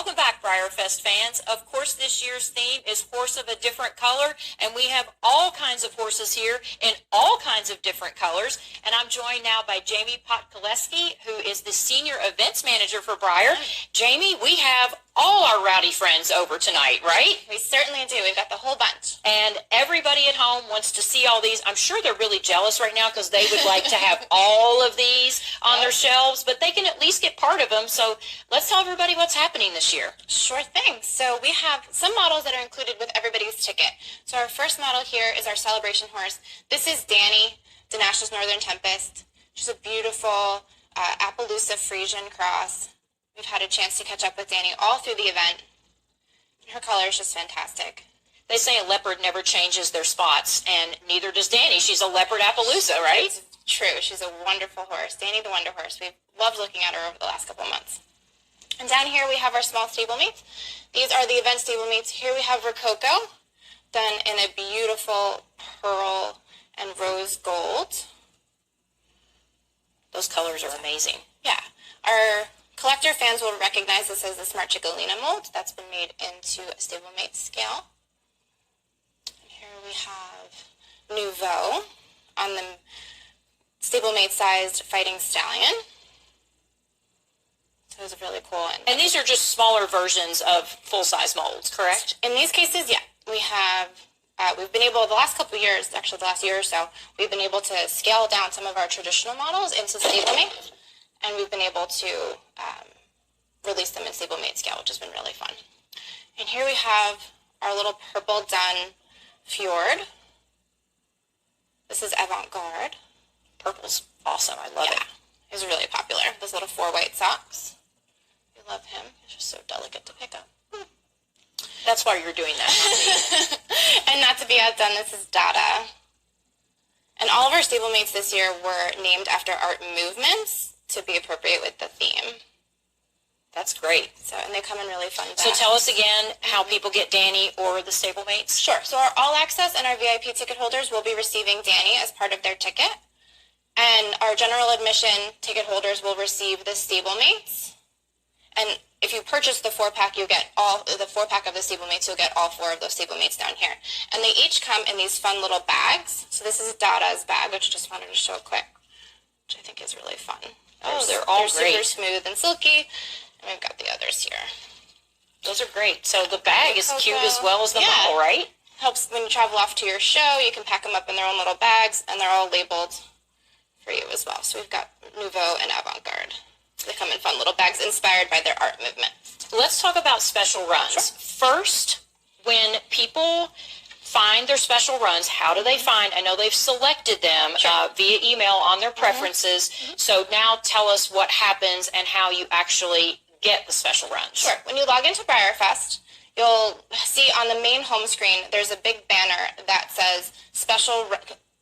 Welcome back, Breyerfest fans. Of course, this year's theme is Horse of a Different Color, and we have all kinds of horses here in all kinds of different colors. And I'm joined now by Jamie Potkoleski, who is the Senior Events Manager for Breyer. Jamie, we have all our rowdy friends over tonight, right? We certainly do. We've got the whole bunch. And everybody at home wants to see all these. I'm sure they're really jealous right now because they would like to have all of these on their shelves, but they can at least get part of them. So let's tell everybody what's happening this year. Sure thing. So we have some models that are included with everybody's ticket. So our first model here is our celebration horse. This is Danny, Dinash's Northern Tempest. She's a beautiful Appaloosa Frisian cross. We've had a chance to catch up with Danny all through the event. Her color is just fantastic. They say a leopard never changes their spots, and neither does Danny. She's a leopard Appaloosa, right? It's true. She's a wonderful horse. Danny the Wonder Horse. We've loved looking at her over the last couple of months. And down here we have our small stablemates. These are the event stablemates. Here we have Rococo, done in a beautiful pearl and rose gold. Those colors are amazing. Yeah. Our collector fans will recognize this as the Smart Chicolina mold that's been made into a stablemate scale. And here we have Nouveau on the stablemate-sized fighting stallion. So it's really cool. And these are just smaller versions of full-size molds, correct? In these cases, yeah. We have, we've been able, the last couple of years, actually the last year or so, we've been able to scale down some of our traditional models into stablemate. And we've been able to release them in stablemate scale, which has been really fun. And here we have our little purple dun fjord. This is Avant-Garde. Purple's awesome. I love it. He's really popular. Those little 4 white socks. We love him. He's just so delicate to pick up. That's why you're doing that. And not to be outdone, this is Dada. And all of our stablemates this year were named after art movements to be appropriate with the theme. That's great. So, and they come in really fun bags. So tell us again how people get Danny or the stablemates. Sure. So our all access and our VIP ticket holders will be receiving Danny as part of their ticket. And our general admission ticket holders will receive the stablemates. And if you purchase the 4-pack, you get all the 4-pack of the stablemates. You'll get all 4 of those stablemates down here. And they each come in these fun little bags. So this is Dada's bag, which I just wanted to show quick, which I think is really fun. They're all great. Super smooth and silky. And we've got the others here. Those are great. So the bag is cute as well as the model, right? Helps when you travel off to your show. You can pack them up in their own little bags, and they're all labeled for you as well. So we've got Nouveau and Avant-Garde. They come in fun little bags inspired by their art movement. Let's talk about special runs. Sure. First, when people find their special runs, how do they find? I know they've selected them via email on their preferences. So now tell us what happens and how you actually get the special runs. Sure. When you log into Breyerfest, you'll see on the main home screen, there's a big banner that says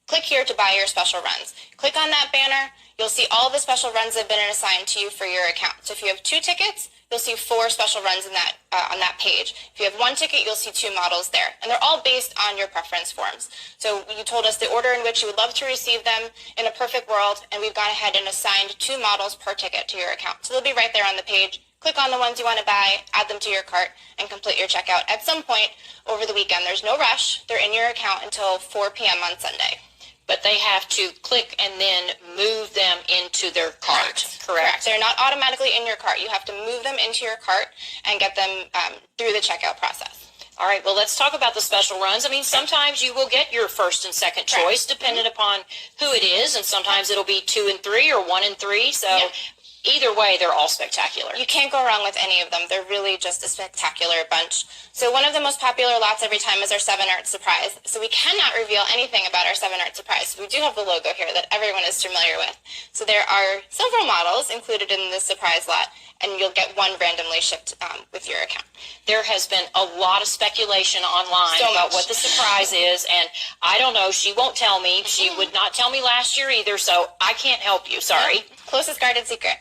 click here to buy your special runs. Click on that banner. You'll see all the special runs that have been assigned to you for your account. So if you have 2 tickets, you'll see 4 special runs in that on that page. If you have 1 ticket, you'll see 2 models there. And they're all based on your preference forms. So you told us the order in which you would love to receive them in a perfect world, and we've gone ahead and assigned 2 models per ticket to your account. So they'll be right there on the page. Click on the ones you want to buy, add them to your cart, and complete your checkout at some point over the weekend. There's no rush. They're in your account until 4 p.m. on Sunday. But they have to click and then move them into their cart, correct? They're not automatically in your cart. You have to move them into your cart and get them through the checkout process. All right, well, let's talk about the special runs. I mean, sometimes you will get your first and second choice depending upon who it is, and sometimes it'll be 2 and 3 or 1 and 3. So either way, they're all spectacular. You can't go wrong with any of them. They're really just a spectacular bunch. So one of the most popular lots every time is our 7-art surprise. So we cannot reveal anything about our 7-art surprise. We do have the logo here that everyone is familiar with. So there are several models included in this surprise lot, and you'll get 1 randomly shipped with your account. There has been a lot of speculation online about what the surprise is, and I don't know. She won't tell me. She would not tell me last year either, so I can't help you. Sorry. Closest guarded secret.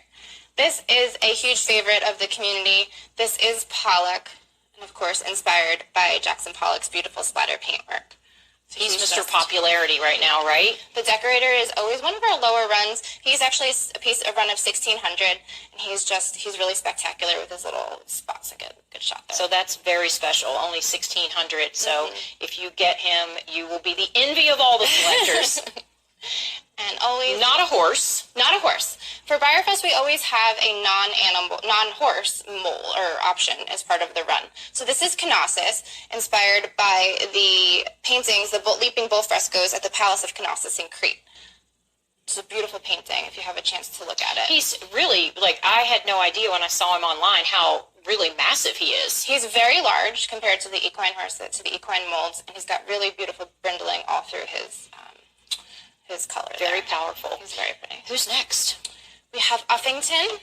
This is a huge favorite of the community. This is Pollock, and of course inspired by Jackson Pollock's beautiful splatter paintwork. He's Mr. Popularity right now, right? The Decorator is always one of our lower runs. He's actually a run of 1600, and he's really spectacular with his little spots. Like a good shot there. So that's very special, only 1600. So if you get him, you will be the envy of all the collectors. And always not a horse. Not a horse. For Breyerfest, we always have a non-horse mole or option as part of the run. So this is Knossos, inspired by the paintings, the leaping bull frescoes at the Palace of Knossos in Crete. It's a beautiful painting if you have a chance to look at it. He's really, I had no idea when I saw him online how really massive he is. He's very large compared to the equine horse, to the equine molds, and he's got really beautiful brindling all through his color. Very powerful. He's very pretty. Who's next? We have Uffington.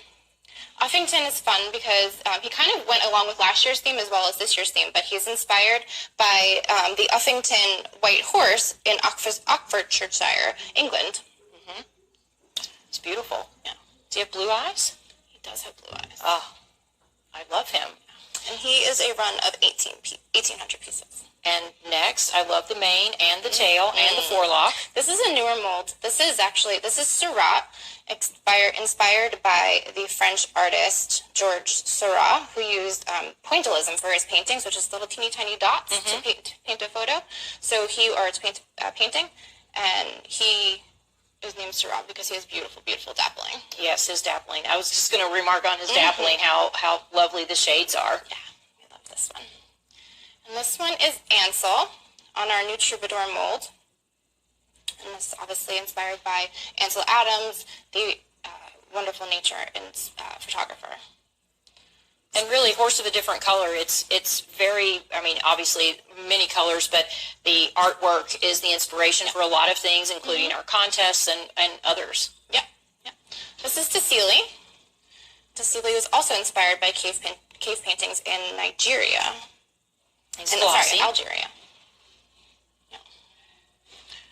Uffington is fun because he kind of went along with last year's theme as well as this year's theme, but he's inspired by the Uffington white horse in Oxfordshire, England. Mm-hmm. It's beautiful. Yeah. Does he have blue eyes? He does have blue eyes. Oh, I love him. And he is a run of 1,800 pieces. And next, I love the mane and the tail and the forelock. This is a newer mold. This is Seurat, inspired by the French artist Georges Seurat, who used pointillism for his paintings, which is little teeny tiny dots to paint a photo. So to paint a painting, and he is named Seurat because he has beautiful, beautiful dappling. Yes, his dappling. I was just going to remark on his dappling, how lovely the shades are. Yeah, I love this one. And this one is Ansel on our new Troubadour mold. And this is obviously inspired by Ansel Adams, the wonderful nature and photographer. And really, horse of a different color. It's very, obviously many colors, but the artwork is the inspiration for a lot of things, including our contests and others. Yeah. This is Tassili. Tassili was also inspired by cave paintings in Nigeria. Algeria. Yeah.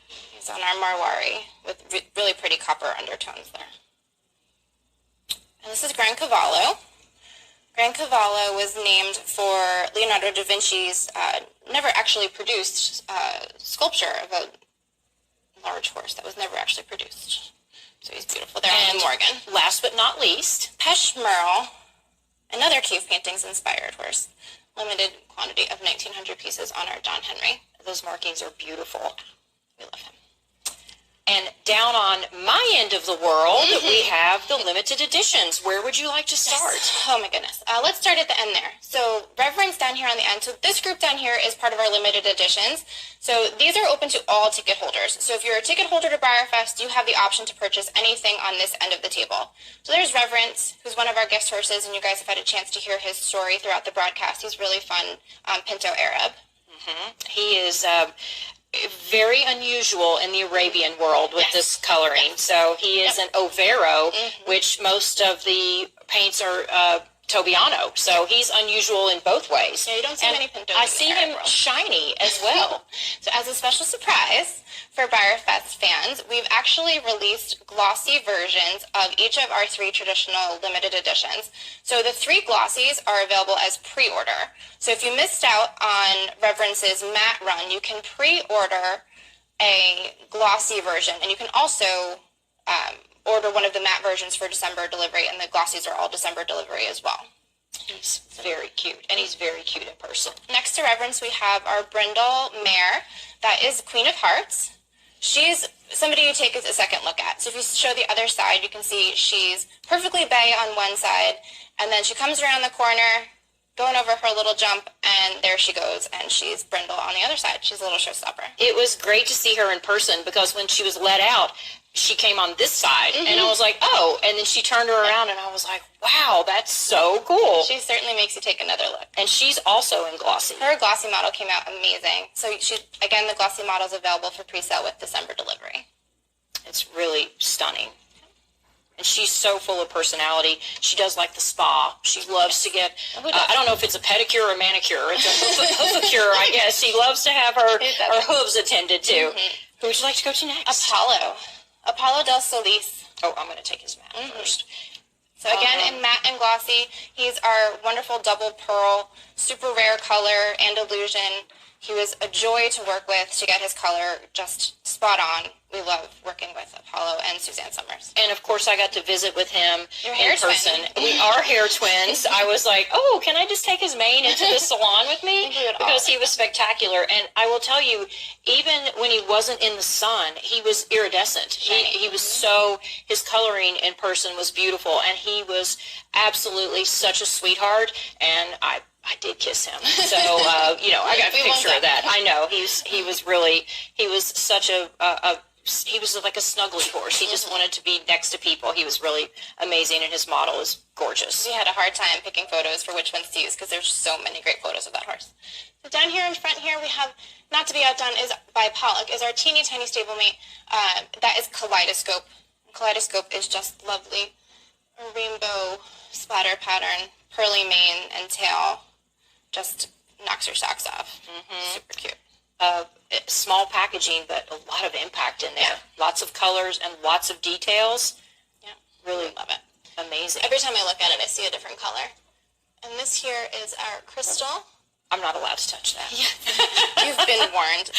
He's on our Marwari with really pretty copper undertones there. And this is Gran Cavallo. Gran Cavallo was named for Leonardo da Vinci's never actually produced sculpture of a large horse that was never actually produced. So he's beautiful there on the Morgan. Last but not least, Pesh Merle, another cave paintings inspired horse. Limited quantity of 1,900 pieces on our John Henry. Those markings are beautiful. We love him. And down on my end of the world, we have the limited editions. Where would you like to start? Yes. Oh my goodness. Let's start at the end there. So Reverence down here on the end. So this group down here is part of our limited editions. So these are open to all ticket holders. So if you're a ticket holder to Breyerfest, you have the option to purchase anything on this end of the table. So there's Reverence, who's one of our guest horses, and you guys have had a chance to hear his story throughout the broadcast. He's really fun, Pinto Arab. He is very unusual in the Arabian world with this coloring. So he is an Overo, which most of the paints are Tobiano. So he's unusual in both ways. Yeah, you don't see many Pintos. I see him shiny as well. So as a special surprise for Breyerfest fans, we've actually released glossy versions of each of our 3 traditional limited editions. So the 3 glossies are available as pre-order. So if you missed out on Reverence's matte run, you can pre-order a glossy version, and you can also order one of the matte versions for December delivery, and the glossies are all December delivery as well. He's very cute, and he's very cute in person. Next to Reverence, we have our brindle mare. That is Queen of Hearts. She's somebody you take a second look at. So if you show the other side, you can see she's perfectly bay on one side, and then she comes around the corner, going over her little jump, and there she goes, and she's brindle on the other side. She's a little showstopper. It was great to see her in person, because when she was let out, she came on this side, and I was like, oh, and then she turned her around, and I was like, wow, that's so cool. She certainly makes you take another look. And she's also in glossy. Her glossy model came out amazing. So again, the glossy model is available for pre-sale with December delivery. It's really stunning. And she's so full of personality. She does like the spa. She loves to get, I don't know if it's a pedicure or manicure. It's a hoofacure, I guess. She loves to have her hooves attended to. Who would you like to go to next? Apollo del Solis. Oh, I'm going to take his matte first. So again, in matte and glossy, he's our wonderful double pearl, super rare color and illusion. He was a joy to work with to get his color just spot on. We love working with Apollo and Suzanne Summers. And of course, I got to visit with him Your hair in person. twin. We are hair twins. I was like, oh, can I just take his mane into the salon with me? Because he was spectacular. And I will tell you, even when he wasn't in the sun, he was iridescent. He was so, his coloring in person was beautiful. And he was absolutely such a sweetheart. And I did kiss him. So, I got a picture of that. I know. He was such he was like a snuggly horse. He just wanted to be next to people. He was really amazing, and his model is gorgeous. We had a hard time picking photos for which ones to use because there's so many great photos of that horse. So down here in front here we have, not to be outdone, is by Pollock, is our teeny tiny stablemate. That is Kaleidoscope. Kaleidoscope is just lovely. A rainbow splatter pattern, pearly mane and tail. Just knocks your socks off. Super cute. Small packaging, but a lot of impact in there. Yeah. Lots of colors and lots of details. Yeah, Really love it. amazing. Every time I look at it, I see a different color. And this here is our crystal. I'm not allowed to touch that. You've been warned.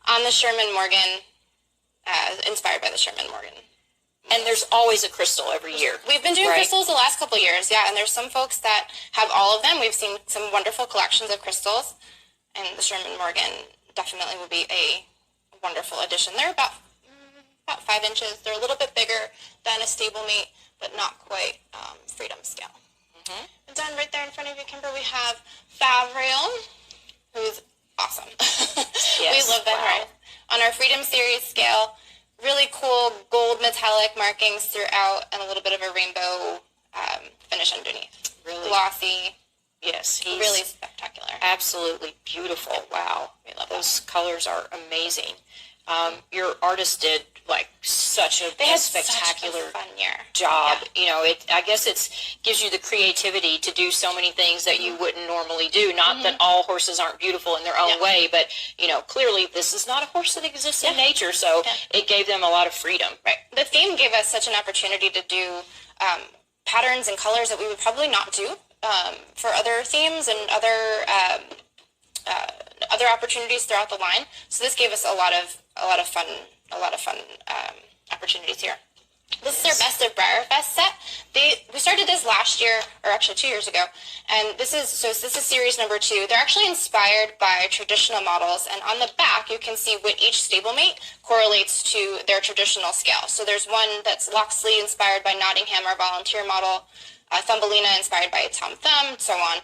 On the Sherman Morgan, inspired by the Sherman Morgan. And there's always a crystal every year. We've been doing crystals the last couple of years, yeah, and there's some folks that have all of them. We've seen some wonderful collections of crystals, and the Sherman Morgan definitely will be a wonderful addition. They're about 5 inches. They're a little bit bigger than a stablemate, but not quite freedom scale. And then right there in front of you, Kimber, we have Favriel, who's awesome. Yes, we love that wow. horse. On our Freedom Series scale, really cool gold metallic markings throughout and a little bit of a rainbow finish underneath. Really? Glossy. Yes, he's Really spectacular. absolutely beautiful. Wow. We love Those colors are amazing. Your artist did like such a They had spectacular such a fun year. job. Yeah. I guess gives you the creativity to do so many things that you wouldn't normally do. Not that all horses aren't beautiful in their own way, but clearly this is not a horse that exists in nature, so it gave them a lot of freedom. Right. The theme gave us such an opportunity to do patterns and colors that we would probably not do for other themes and other opportunities throughout the line. So this gave us a lot of fun opportunities here. This is our Best of Breyerfest set. We started this last year, or actually 2 years ago, and this is series number 2. They're actually inspired by traditional models, and on the back you can see what each stablemate correlates to their traditional scale. So there's one that's Loxley inspired by Nottingham, our volunteer model, Thumbelina inspired by Tom Thumb, so on.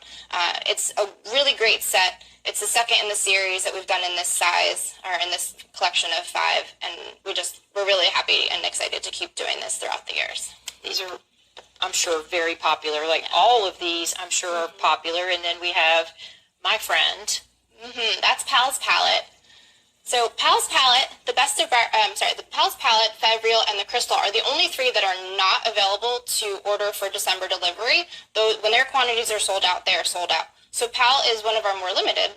It's a really great set. It's the second in the series that we've done in this size, or in this collection of 5, and we're really happy and excited to keep doing this throughout the years. These are, I'm sure, very popular. Like all of these, I'm sure, are popular. And then we have my friend. That's Pal's Palette. So Pal's Palette, the Pal's Palette, Favriel, and the Crystal are the only 3 that are not available to order for December delivery. Though when their quantities are sold out, they are sold out. So Pal is one of our more limited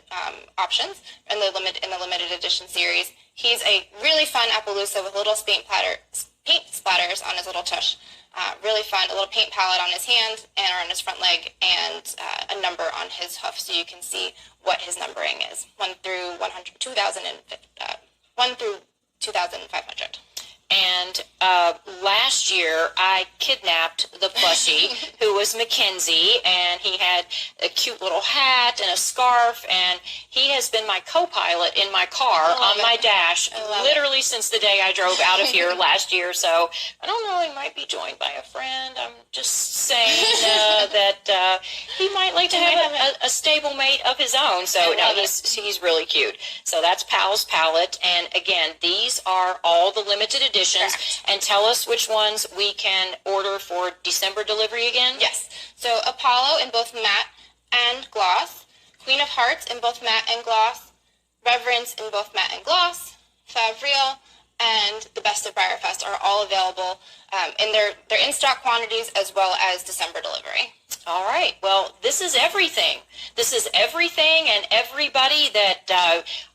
options in the limited edition series. He's a really fun Appaloosa with little paint splatters on his little tush. Really fun, a little paint palette on his hand and on his front leg, and a number on his hoof, so you can see what his numbering is. 1 through 100, 1 through 2,500. And last year, I kidnapped the plushie, who was Mackenzie, and he had a cute little hat and a scarf, and he has been my co-pilot in my car on my dash literally since the day I drove out of here last year. So I don't know, he might be joined by a friend. I'm just saying that he might like to have a stablemate of his own. So no, he's really cute. So that's Pal's Palette, and again, these are all the limited editions. Correct. And tell us which ones we can order for December delivery again. Yes. So Apollo in both matte and gloss, Queen of Hearts in both matte and gloss, Reverence in both matte and gloss, Favriel, and the Best of Breyerfest are all available in their in-stock quantities as well as December delivery. All right. Well, this is everything. This is everything, and everybody that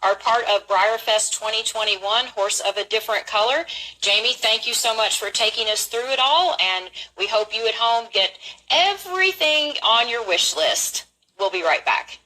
are part of Breyerfest 2021, Horse of a Different Color. Jamie, thank you so much for taking us through it all, and we hope you at home get everything on your wish list. We'll be right back.